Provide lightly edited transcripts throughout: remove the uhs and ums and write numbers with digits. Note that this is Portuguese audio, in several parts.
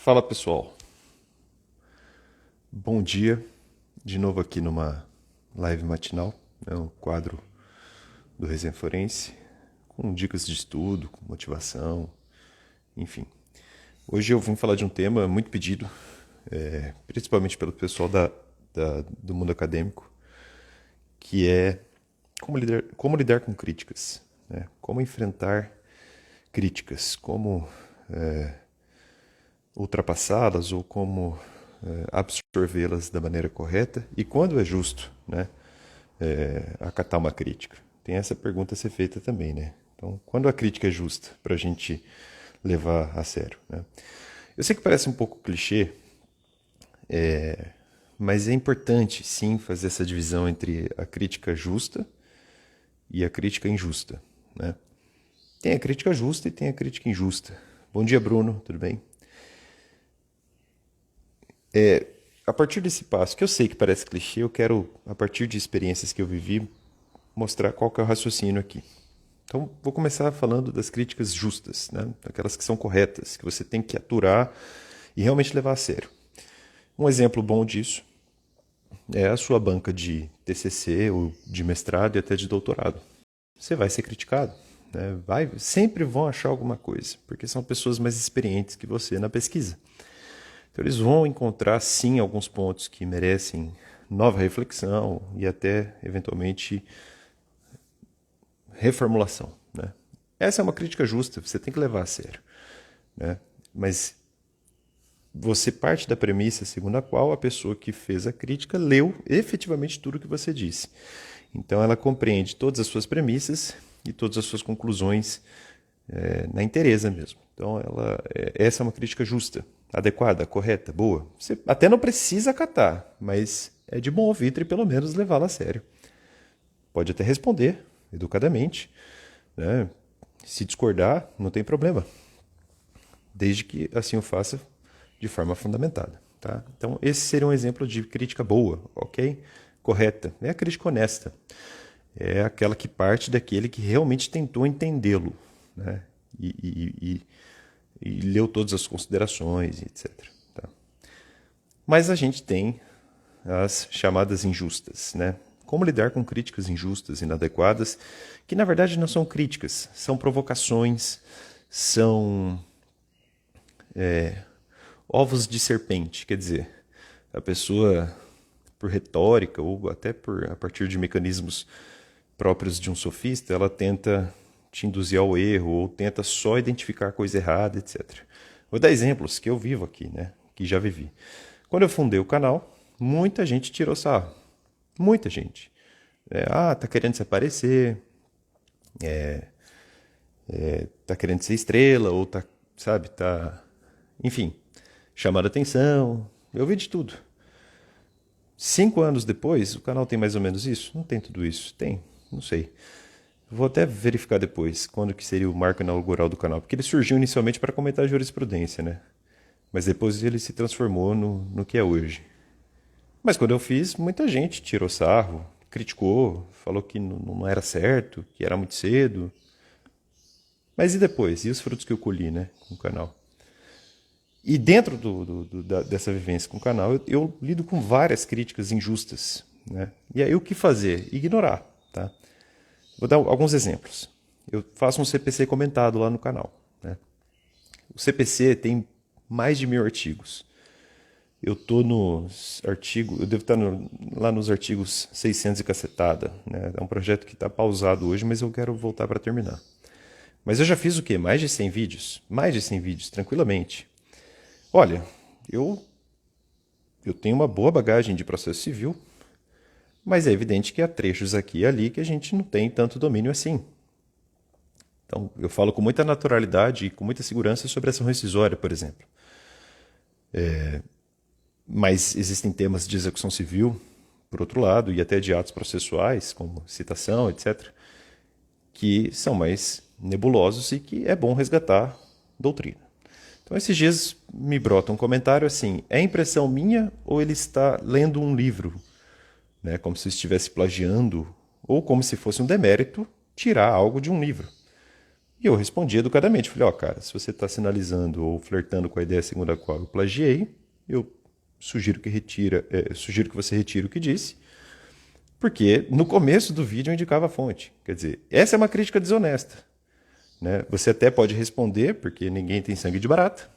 Fala pessoal, bom dia, de novo aqui numa live matinal, um quadro do Resenha Forense, com dicas de estudo, com motivação, enfim. Hoje eu vim falar de um tema muito pedido, principalmente pelo pessoal do mundo acadêmico, que é como lidar com críticas, né? Como enfrentar críticas, como ultrapassá-las ou como absorvê-las da maneira correta e quando é justo, né, acatar uma crítica. Tem essa pergunta a ser feita também, né? Então, quando a crítica é justa para a gente levar a sério, né? Eu sei que parece um pouco clichê, mas é importante sim fazer essa divisão entre a crítica justa e a crítica injusta, né? Tem a crítica justa e tem a crítica injusta. Bom dia, Bruno, tudo bem? A partir desse passo, que eu sei que parece clichê, eu quero, a partir de experiências que eu vivi, mostrar qual que é o raciocínio aqui. Então, vou começar falando das críticas justas, né? Aquelas que são corretas, que você tem que aturar e realmente levar a sério. Um exemplo bom disso é a sua banca de TCC, ou de mestrado e até de doutorado. Você vai ser criticado, né? Sempre vão achar alguma coisa, porque são pessoas mais experientes que você na pesquisa. Então, eles vão encontrar, sim, alguns pontos que merecem nova reflexão e até, eventualmente, reformulação, né? Essa é uma crítica justa, você tem que levar a sério, né? Mas você parte da premissa segundo a qual a pessoa que fez a crítica leu efetivamente tudo o que você disse. Então, ela compreende todas as suas premissas e todas as suas conclusões na inteireza mesmo. Então, essa é uma crítica justa, adequada, correta, boa. Você até não precisa acatar, mas é de bom ouvido e pelo menos levá-la a sério. Pode até responder educadamente, né? Se discordar, não tem problema, desde que assim o faça de forma fundamentada, tá? Então, esse seria um exemplo de crítica boa, ok? Correta. É a crítica honesta. É aquela que parte daquele que realmente tentou entendê-lo, né? E leu todas as considerações, etc. Tá? Mas a gente tem as chamadas injustas, né? Como lidar com críticas injustas, inadequadas, que na verdade não são críticas, são provocações, são ovos de serpente, quer dizer, a pessoa, por retórica ou até a partir de mecanismos próprios de um sofista, ela tenta te induzir ao erro ou tenta só identificar a coisa errada, etc. Vou dar exemplos que eu vivo aqui, né? Que já vivi. Quando eu fundei o canal, muita gente tirou sarro. Muita gente. Tá querendo se aparecer, tá querendo ser estrela, ou tá, sabe, enfim, chamando atenção. Eu vi de tudo. 5 anos depois, o canal tem mais ou menos isso? Não tem tudo isso. Tem, não sei. Vou até verificar depois quando que seria o marco inaugural do canal, porque ele surgiu inicialmente para comentar jurisprudência, né? Mas depois ele se transformou no que é hoje. Mas quando eu fiz, muita gente tirou sarro, criticou, falou que não era certo, que era muito cedo. Mas e depois? E os frutos que eu colhi, né, com o canal? E dentro dessa vivência com o canal, eu lido com várias críticas injustas, né? E aí o que fazer? Ignorar, tá? Vou dar alguns exemplos. Eu faço um CPC comentado lá no canal, né? O CPC tem mais de 1.000 artigos. Eu devo estar lá nos artigos 600 e cacetada, né? É um projeto que está pausado hoje, mas eu quero voltar para terminar. Mas eu já fiz o quê? Mais de 100 vídeos? Mais de 100 vídeos, tranquilamente. Olha, eu tenho uma boa bagagem de processo civil, mas é evidente que há trechos aqui e ali que a gente não tem tanto domínio assim. Então, eu falo com muita naturalidade e com muita segurança sobre ação rescisória, por exemplo. Mas existem temas de execução civil, por outro lado, e até de atos processuais, como citação, etc., que são mais nebulosos e que é bom resgatar doutrina. Então, esses dias me brota um comentário assim: é impressão minha ou ele está lendo um livro? Né, como se estivesse plagiando, ou como se fosse um demérito tirar algo de um livro. E eu respondi educadamente, falei, ó, cara, se você está sinalizando ou flertando com a ideia segundo a qual eu plagiei, eu sugiro que você retire o que disse, porque no começo do vídeo eu indicava a fonte. Quer dizer, essa é uma crítica desonesta, né? Você até pode responder, porque ninguém tem sangue de barata.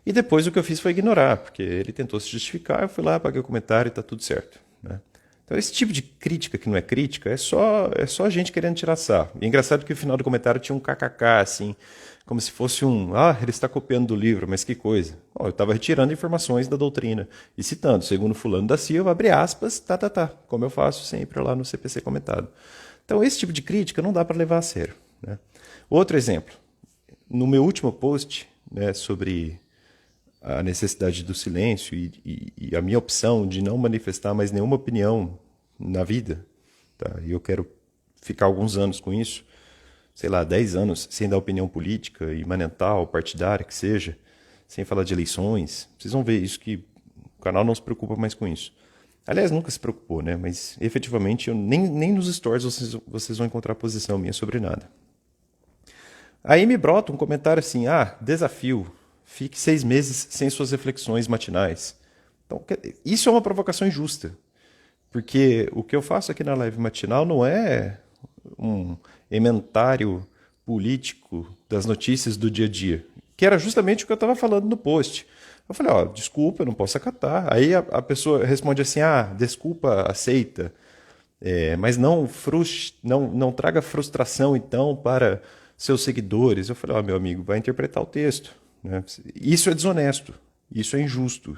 E depois o que eu fiz foi ignorar, porque ele tentou se justificar, eu fui lá, apaguei o comentário e está tudo certo, né? Então esse tipo de crítica que não é crítica é só a gente querendo tirar sarro. E é engraçado que no final do comentário tinha um kkk, assim, como se fosse ele está copiando do livro, mas que coisa. Bom, eu estava retirando informações da doutrina e citando, segundo fulano da Silva, abre aspas, como eu faço sempre lá no CPC comentado. Então esse tipo de crítica não dá para levar a sério, né? Outro exemplo, no meu último post, né, sobre a necessidade do silêncio e a minha opção de não manifestar mais nenhuma opinião na vida, tá? E eu quero ficar alguns anos com isso, sei lá, 10 anos sem dar opinião política, imanental, partidária, que seja, sem falar de eleições. Vocês vão ver isso, que o canal não se preocupa mais com isso. Aliás, nunca se preocupou, né? Mas efetivamente nem nos stories vocês vão encontrar posição minha sobre nada. Aí me brota um comentário assim, desafio, fique 6 meses sem suas reflexões matinais. Então, isso é uma provocação injusta, porque o que eu faço aqui na live matinal não é um ementário político das notícias do dia a dia, que era justamente o que eu estava falando no post. Eu falei, desculpa, eu não posso acatar. Aí a pessoa responde assim, desculpa, aceita, mas não traga frustração, então, para seus seguidores. Eu falei, meu amigo, vai interpretar o texto, né? Isso é desonesto, isso é injusto.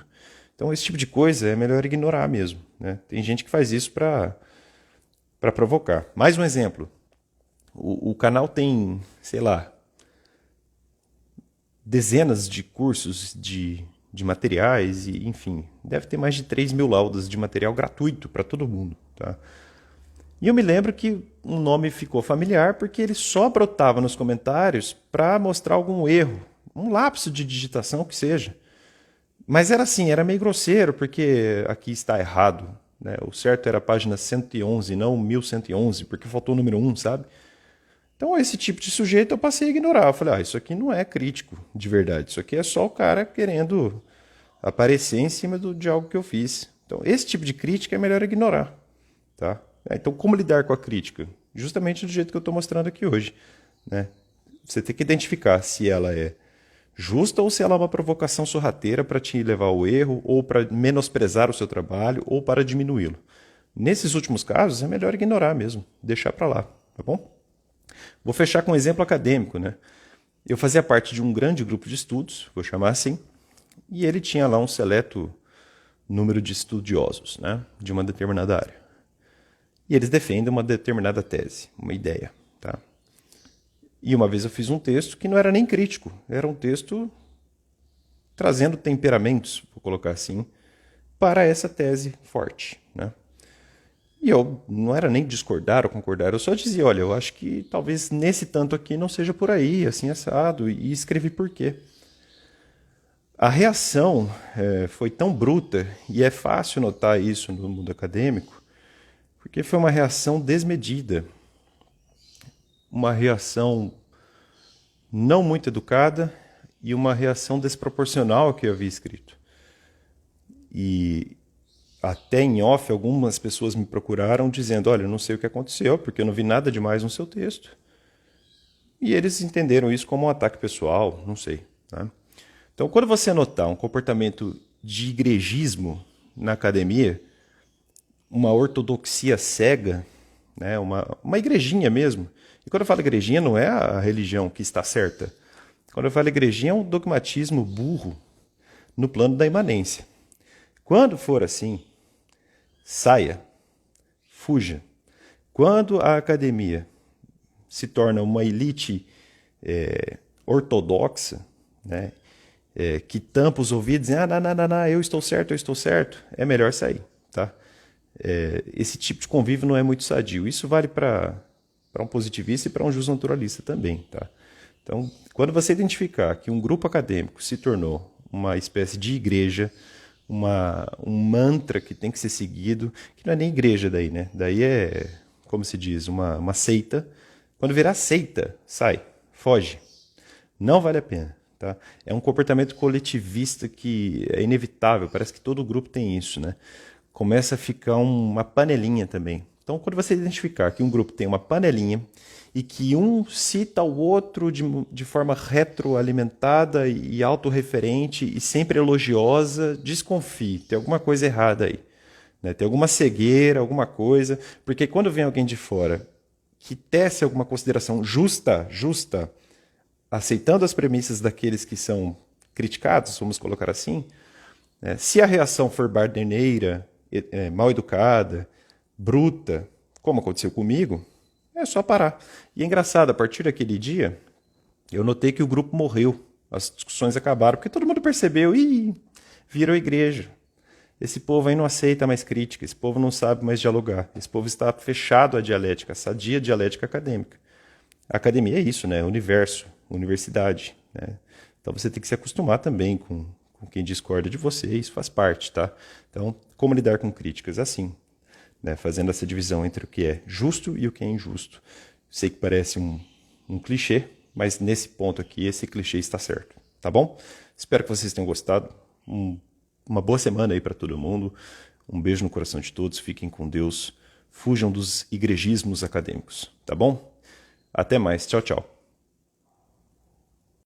Então, esse tipo de coisa é melhor ignorar mesmo, né? Tem gente que faz isso para provocar. Mais um exemplo. O canal tem, sei lá, dezenas de cursos de materiais, e enfim, deve ter mais de 3 mil laudas de material gratuito para todo mundo, tá? E eu me lembro que um nome ficou familiar porque ele só brotava nos comentários para mostrar algum erro, um lapso de digitação que seja. Mas era assim, era meio grosseiro, porque aqui está errado, né? O certo era a página 111, não 1111, porque faltou o número 1, sabe? Então esse tipo de sujeito eu passei a ignorar. Eu falei, isso aqui não é crítico de verdade, isso aqui é só o cara querendo aparecer em cima de algo que eu fiz. Então esse tipo de crítica é melhor ignorar, tá? Então, como lidar com a crítica? Justamente do jeito que eu estou mostrando aqui hoje, né? Você tem que identificar se ela é justa ou se ela é uma provocação sorrateira para te levar ao erro, ou para menosprezar o seu trabalho, ou para diminuí-lo. Nesses últimos casos, é melhor ignorar mesmo, deixar para lá, tá bom? Vou fechar com um exemplo acadêmico, né? Eu fazia parte de um grande grupo de estudos, vou chamar assim, e ele tinha lá um seleto número de estudiosos, né, de uma determinada área. E eles defendem uma determinada tese, uma ideia, tá? E uma vez eu fiz um texto que não era nem crítico, era um texto trazendo temperamentos, vou colocar assim, para essa tese forte, né? E eu não era nem discordar ou concordar, eu só dizia, olha, eu acho que talvez nesse tanto aqui não seja por aí, assim assado, e escrevi por quê. A reação foi tão bruta, e é fácil notar isso no mundo acadêmico, porque foi uma reação desmedida, uma reação não muito educada e uma reação desproporcional ao que eu havia escrito. E até em off, algumas pessoas me procuraram dizendo, olha, eu não sei o que aconteceu, porque eu não vi nada demais no seu texto. E eles entenderam isso como um ataque pessoal, não sei, tá? Então, quando você notar um comportamento de igrejismo na academia, uma ortodoxia cega, né, uma igrejinha mesmo. E quando eu falo igrejinha, não é a religião que está certa. Quando eu falo igrejinha, é um dogmatismo burro no plano da imanência. Quando for assim, saia, fuja. Quando a academia se torna uma elite ortodoxa, né, que tampa os ouvidos e diz, não, eu estou certo, é melhor sair, tá? Esse tipo de convívio não é muito sadio. Isso vale para um positivista e para um justnaturalista também, tá? Então, quando você identificar que um grupo acadêmico se tornou uma espécie de igreja, um mantra que tem que ser seguido, que não é nem igreja daí, né? Daí é, como se diz, uma seita, Quando virar seita, sai, foge. Não vale a pena. Tá? É um comportamento coletivista que é inevitável, parece que todo grupo tem isso, né? Começa a ficar uma panelinha também. Então, quando você identificar que um grupo tem uma panelinha e que um cita o outro de forma retroalimentada e autorreferente e sempre elogiosa, desconfie, tem alguma coisa errada aí. Né? Tem alguma cegueira, alguma coisa, porque quando vem alguém de fora que tece alguma consideração justa, aceitando as premissas daqueles que são criticados, vamos colocar assim, né? Se a reação for bardeneira, mal educada, bruta, como aconteceu comigo, é só parar. E é engraçado, a partir daquele dia, eu notei que o grupo morreu, as discussões acabaram, porque todo mundo percebeu, virou igreja. Esse povo aí não aceita mais crítica, esse povo não sabe mais dialogar, esse povo está fechado à dialética, à sadia dialética acadêmica. A academia é isso, né? Universo, universidade. Né? Então você tem que se acostumar também com quem discorda de você, isso faz parte, tá? Então, como lidar com críticas? Assim, né? Fazendo essa divisão entre o que é justo e o que é injusto. Sei que parece um clichê, mas nesse ponto aqui, esse clichê está certo, tá bom? Espero que vocês tenham gostado. Uma boa semana aí para todo mundo. Um beijo no coração de todos. Fiquem com Deus. Fujam dos igrejismos acadêmicos, tá bom? Até mais. Tchau, tchau.